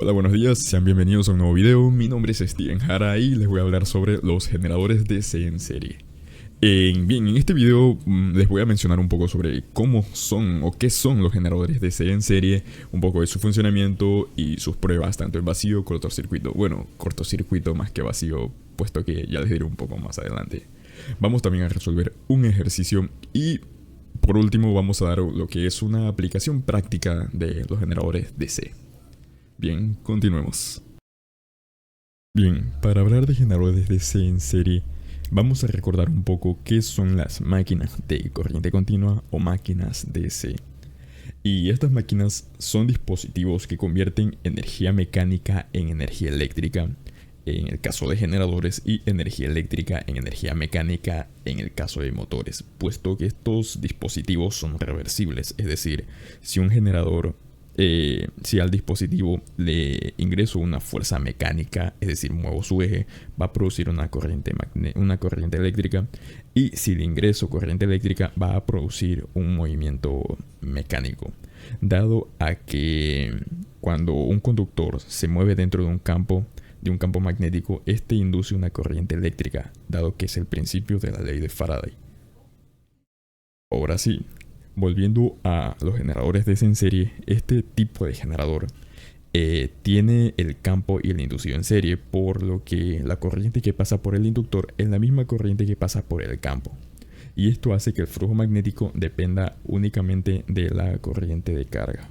Hola, buenos días, sean bienvenidos a un nuevo video. Mi nombre es Steven Jara y les voy a hablar sobre los generadores DC en serie. En este video les voy a mencionar un poco sobre cómo son o qué son los generadores DC en serie, un poco de su funcionamiento y sus pruebas tanto en vacío, cortocircuito. Bueno, cortocircuito más que vacío, puesto que ya les diré un poco más adelante. Vamos también a resolver un ejercicio y por último vamos a dar lo que es una aplicación práctica de los generadores DC. Bien, continuemos. Bien, para hablar de generadores DC en serie, vamos a recordar un poco qué son las máquinas de corriente continua o máquinas DC. Y estas máquinas son dispositivos que convierten energía mecánica en energía eléctrica, en el caso de generadores, y energía eléctrica en energía mecánica en el caso de motores, puesto que estos dispositivos son reversibles, es decir, si un generador si al dispositivo le ingreso una fuerza mecánica, es decir, muevo su eje, va a producir una corriente eléctrica, y si le ingreso corriente eléctrica va a producir un movimiento mecánico, dado a que cuando un conductor se mueve dentro de un campo magnético, este induce una corriente eléctrica, dado que es el principio de la ley de Faraday. Ahora sí, volviendo a los generadores DC en serie, este tipo de generador tiene el campo y el inducido en serie, por lo que la corriente que pasa por el inductor es la misma corriente que pasa por el campo. Y esto hace que el flujo magnético dependa únicamente de la corriente de carga.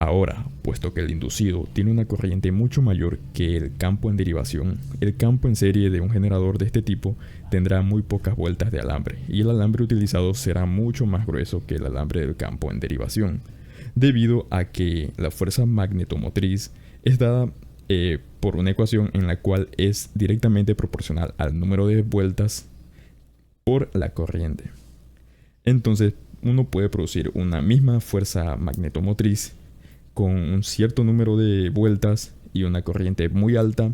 Ahora, puesto que el inducido tiene una corriente mucho mayor que el campo en derivación, el campo en serie de un generador de este tipo tendrá muy pocas vueltas de alambre, y el alambre utilizado será mucho más grueso que el alambre del campo en derivación, debido a que la fuerza magnetomotriz es dada por una ecuación en la cual es directamente proporcional al número de vueltas por la corriente. Entonces, uno puede producir una misma fuerza magnetomotriz con un cierto número de vueltas y una corriente muy alta,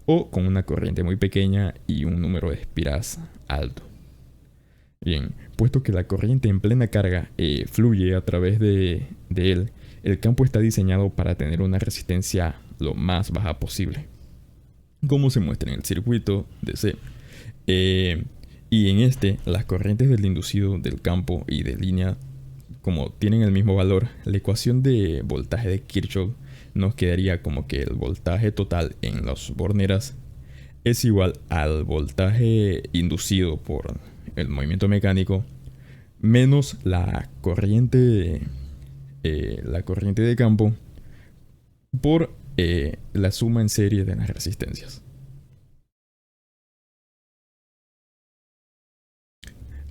o con una corriente muy pequeña y un número de espiras alto. Bien, puesto que la corriente en plena carga fluye a través de él, el campo está diseñado para tener una resistencia lo más baja posible, como se muestra en el circuito DC. Y en este, las corrientes del inducido del campo y de línea, como tienen el mismo valor, la ecuación de voltaje de Kirchhoff nos quedaría como que el voltaje total en las borneras es igual al voltaje inducido por el movimiento mecánico menos la corriente de campo por la suma en serie de las resistencias.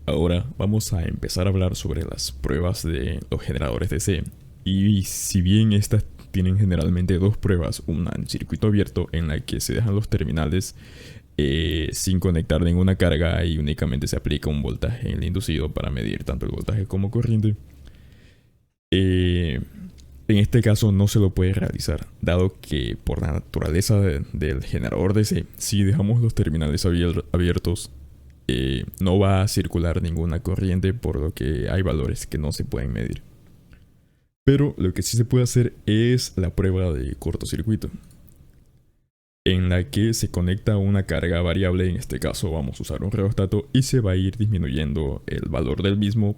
Ahora vamos a empezar a hablar sobre las pruebas de los generadores DC. Y si bien estas tienen generalmente dos pruebas, una en circuito abierto en la que se dejan los terminales sin conectar ninguna carga y únicamente se aplica un voltaje en el inducido para medir tanto el voltaje como corriente, en este caso no se lo puede realizar, dado que por la naturaleza del generador DC, si dejamos los terminales abiertos, no va a circular ninguna corriente, por lo que hay valores que no se pueden medir. Pero lo que sí se puede hacer es la prueba de cortocircuito, en la que se conecta una carga variable, en este caso vamos a usar un rheostato, y se va a ir disminuyendo el valor del mismo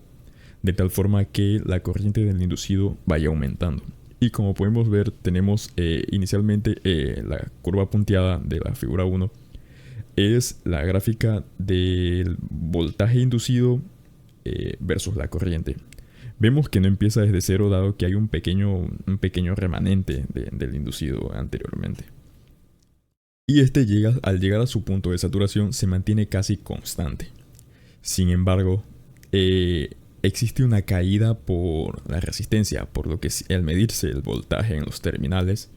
de tal forma que la corriente del inducido vaya aumentando. Y como podemos ver, tenemos inicialmente la curva punteada de la figura 1 es la gráfica del voltaje inducido versus la corriente. Vemos que no empieza desde cero, dado que hay un pequeño remanente del inducido anteriormente. Y este al llegar a su punto de saturación se mantiene casi constante. Sin embargo, existe una caída por la resistencia, por lo que al medirse el voltaje en los terminales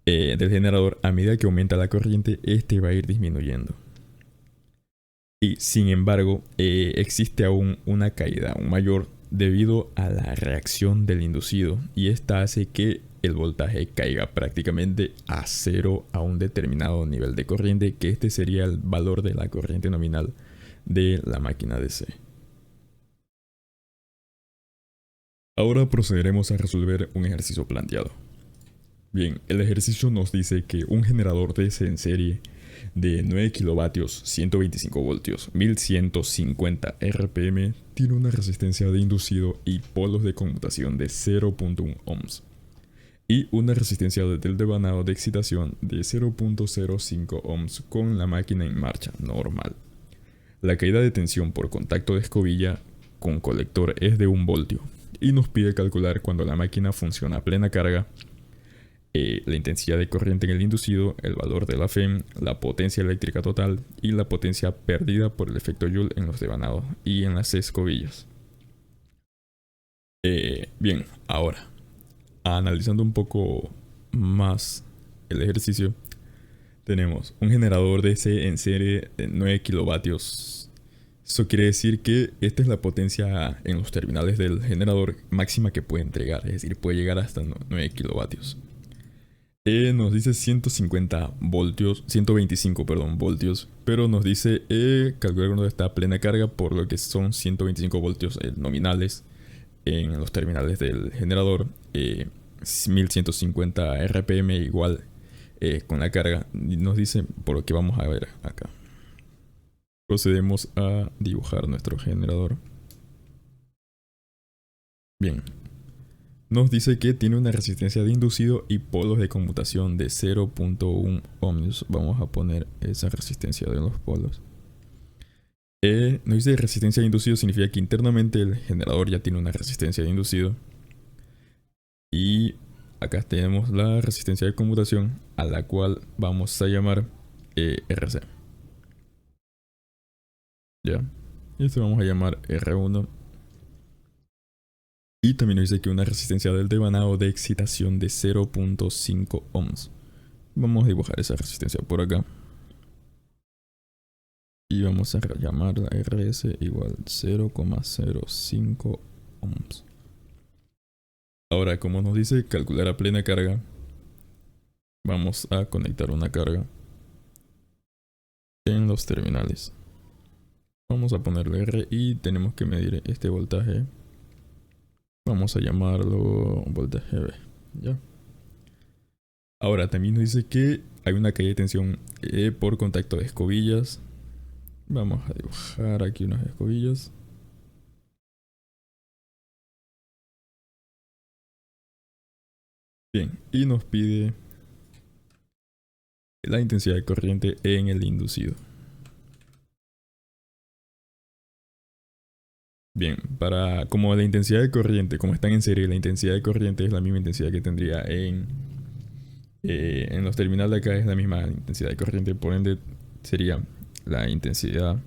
del generador, a medida que aumenta la corriente, este va a ir disminuyendo. Y sin embargo, existe aún una caída aún mayor debido a la reacción del inducido, y esta hace que el voltaje caiga prácticamente a cero a un determinado nivel de corriente, que este sería el valor de la corriente nominal de la máquina DC. Ahora procederemos a resolver un ejercicio planteado. Bien, el ejercicio nos dice que un generador DC en serie de 9 kilovatios, 125 voltios, 1150 RPM tiene una resistencia de inducido y polos de conmutación de 0.1 ohms y una resistencia del devanado de excitación de 0.05 ohms con la máquina en marcha normal. La caída de tensión por contacto de escobilla con colector es de 1 voltio y nos pide calcular cuando la máquina funciona a plena carga la intensidad de corriente en el inducido, el valor de la FEM, la potencia eléctrica total y la potencia perdida por el efecto Joule en los devanados y en las escobillas. Bien, ahora, analizando un poco más el ejercicio, tenemos un generador DC en serie de 9 kilovatios. Eso quiere decir que esta es la potencia en los terminales del generador máxima que puede entregar, es decir, puede llegar hasta 9 kilovatios. Nos dice 150 voltios, 125, perdón, voltios, pero nos dice calcular cuando está a plena carga, por lo que son 125 voltios nominales en los terminales del generador, 1150 RPM igual con la carga. Y nos dice, por lo que vamos a ver acá. Procedemos a dibujar nuestro generador. Bien. Nos dice que tiene una resistencia de inducido y polos de conmutación de 0.1 ohms. Vamos a poner esa resistencia de los polos. Nos dice resistencia de inducido significa que internamente el generador ya tiene una resistencia de inducido. Y acá tenemos la resistencia de conmutación, a la cual vamos a llamar RC. Ya. Y esto vamos a llamar R1. Y también nos dice que una resistencia del devanado de excitación de 0.5 ohms. Vamos a dibujar esa resistencia por acá. Y vamos a llamar la RS igual 0,05 ohms. Ahora, como nos dice calcular a plena carga, vamos a conectar una carga en los terminales. Vamos a ponerle R y tenemos que medir este voltaje. Vamos a llamarlo voltaje B. ¿Ya? Ahora también nos dice que hay una caída de tensión por contacto de escobillas. Vamos a dibujar aquí unas escobillas. Bien, y nos pide la intensidad de corriente en el inducido. Bien, como la intensidad de corriente, como están en serie, la intensidad de corriente es la misma intensidad que tendría en los terminales de acá, es la misma intensidad de corriente, por ende sería la intensidad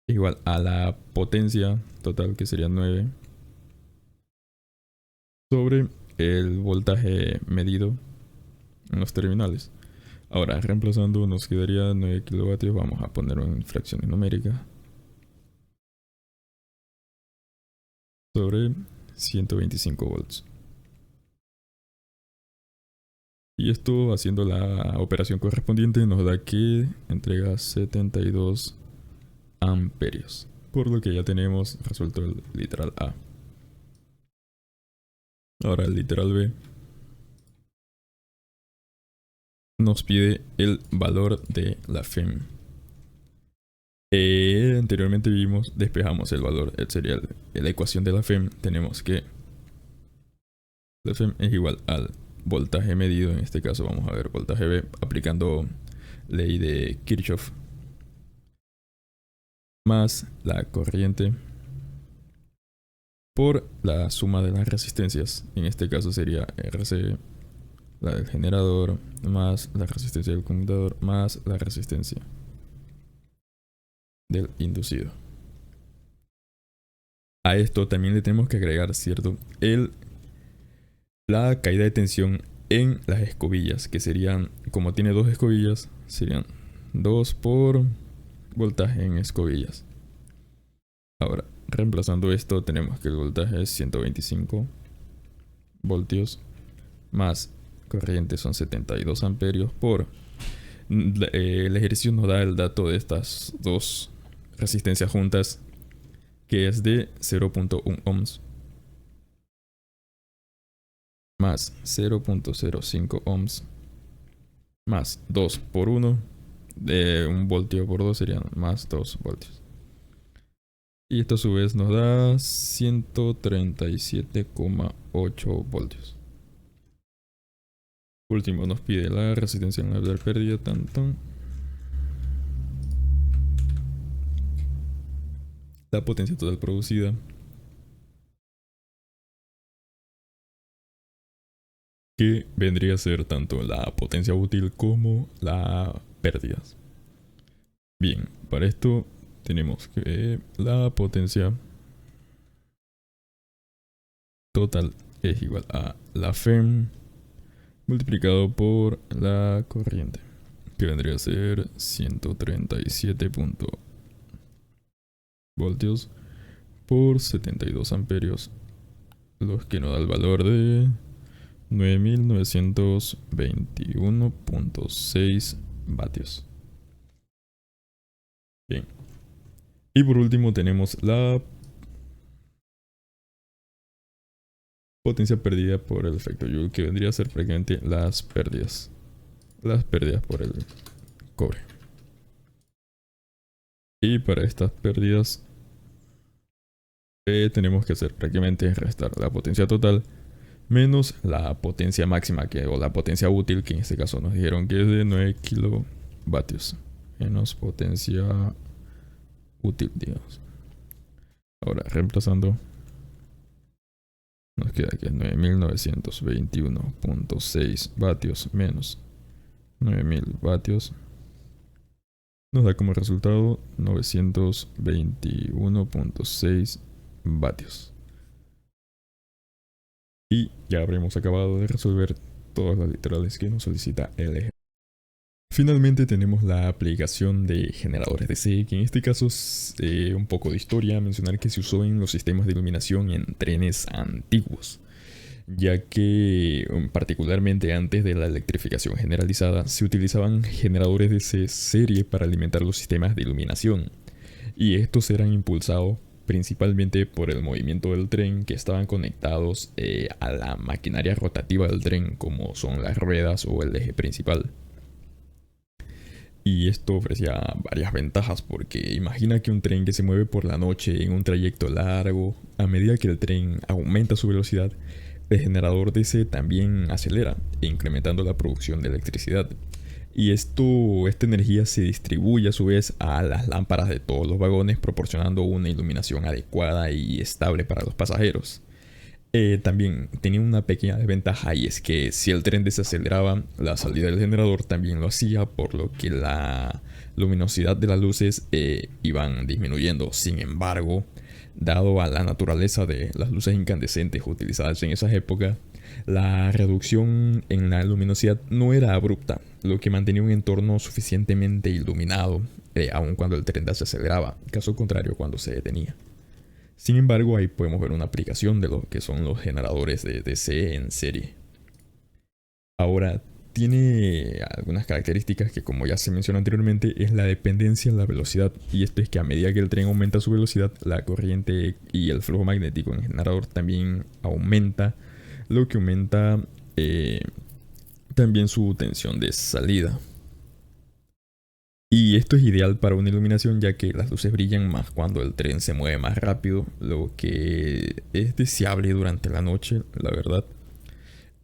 igual a la potencia total, que sería 9, sobre el voltaje medido en los terminales. Ahora, reemplazando, nos quedaría 9 kilovatios, vamos a ponerlo en fracciones numéricas, sobre 125 volts. Y esto, haciendo la operación correspondiente, nos da que entrega 72 amperios. Por lo que ya tenemos resuelto el literal A. Ahora el literal B nos pide el valor de la FEM. Anteriormente despejamos el valor, sería la ecuación de la FEM. Tenemos que la FEM es igual al voltaje medido, en este caso vamos a ver voltaje B, aplicando ley de Kirchhoff, más la corriente por la suma de las resistencias. En este caso sería RC, la del generador, más la resistencia del conmutador, más la resistencia del inducido. A esto también le tenemos que agregar, ¿cierto?, la caída de tensión en las escobillas, que serían, como tiene dos escobillas, serían 2 por voltaje en escobillas. Ahora, reemplazando esto, tenemos que el voltaje es 125 voltios, más corriente son 72 amperios por... el ejercicio nos da el dato de estas dos resistencias juntas, que es de 0.1 ohms. más 0.05 ohms más 2 por 1 de 1 voltio por 2 serían más 2 voltios. Y esto a su vez nos da 137,8 voltios. Por último nos pide la resistencia en la pérdida tanto. La potencia total producida. Que vendría a ser tanto la potencia útil como la pérdidas. Bien, para esto tenemos que la potencia total es igual a la FEM multiplicado por la corriente, que vendría a ser 137 voltios por 72 amperios, los que nos da el valor de 9921.6 vatios. Bien. Y por último tenemos la potencia perdida por el efecto Joule, que vendría a ser prácticamente las pérdidas. Las pérdidas por el cobre. Y para estas pérdidas tenemos que hacer prácticamente restar la potencia total menos la potencia máxima o la potencia útil, que en este caso nos dijeron que es de 9 kilovatios, menos potencia útil, digamos. Ahora reemplazando, nos queda que es 9921.6 vatios menos 9000 vatios. Nos da como resultado 921.6 vatios. Y ya habremos acabado de resolver todas las literales que nos solicita el ejemplo. Finalmente tenemos la aplicación de generadores DC, que en este caso es un poco de historia, mencionar que se usó en los sistemas de iluminación en trenes antiguos, ya que particularmente antes de la electrificación generalizada se utilizaban generadores de serie para alimentar los sistemas de iluminación, y estos eran impulsados principalmente por el movimiento del tren, que estaban conectados a la maquinaria rotativa del tren, como son las ruedas o el eje principal. Y esto ofrecía varias ventajas, porque imagina que un tren que se mueve por la noche en un trayecto largo, a medida que el tren aumenta su velocidad, el generador DC también acelera, incrementando la producción de electricidad. Y esta energía se distribuye a su vez a las lámparas de todos los vagones, proporcionando una iluminación adecuada y estable para los pasajeros. También tenía una pequeña desventaja, y es que si el tren desaceleraba, la salida del generador también lo hacía, por lo que la luminosidad de las luces iban disminuyendo. Sin embargo, dado a la naturaleza de las luces incandescentes utilizadas en esas épocas, la reducción en la luminosidad no era abrupta, lo que mantenía un entorno suficientemente iluminado, aun cuando el tren desaceleraba, caso contrario cuando se detenía. Sin embargo, ahí podemos ver una aplicación de lo que son los generadores de DC en serie. Ahora, tiene algunas características que, como ya se mencionó anteriormente, es la dependencia en la velocidad. Y esto es que a medida que el tren aumenta su velocidad, la corriente y el flujo magnético en el generador también aumenta, lo que aumenta también su tensión de salida. Y esto es ideal para una iluminación, ya que las luces brillan más cuando el tren se mueve más rápido, lo que es deseable durante la noche, la verdad.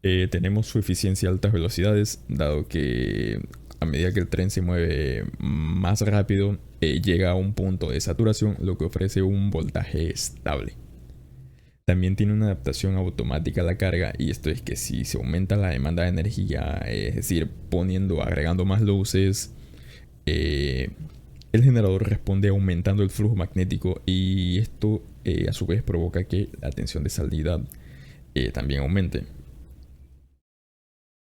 Tenemos su eficiencia a altas velocidades, dado que a medida que el tren se mueve más rápido, llega a un punto de saturación, lo que ofrece un voltaje estable. También tiene una adaptación automática a la carga, y esto es que si se aumenta la demanda de energía, es decir, agregando más luces, el generador responde aumentando el flujo magnético, y esto a su vez provoca que la tensión de salida también aumente.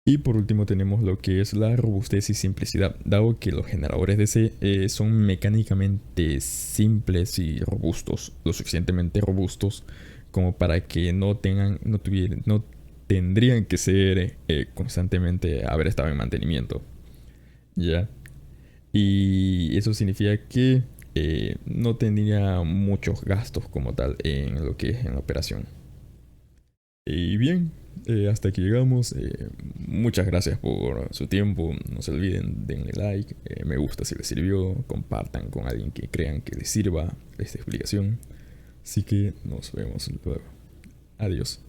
Y por último tenemos lo que es la robustez y simplicidad, dado que los generadores DC son mecánicamente simples y robustos, lo suficientemente robustos como para que no tendrían que ser constantemente haber estado en mantenimiento. ¿Ya? Y eso significa que no tendría muchos gastos como tal en lo que es en la operación. Y bien, Hasta aquí llegamos. Muchas gracias por su tiempo. No se olviden, denle like, me gusta si les sirvió, compartan con alguien que crean que les sirva esta explicación. Así que nos vemos luego. Adiós.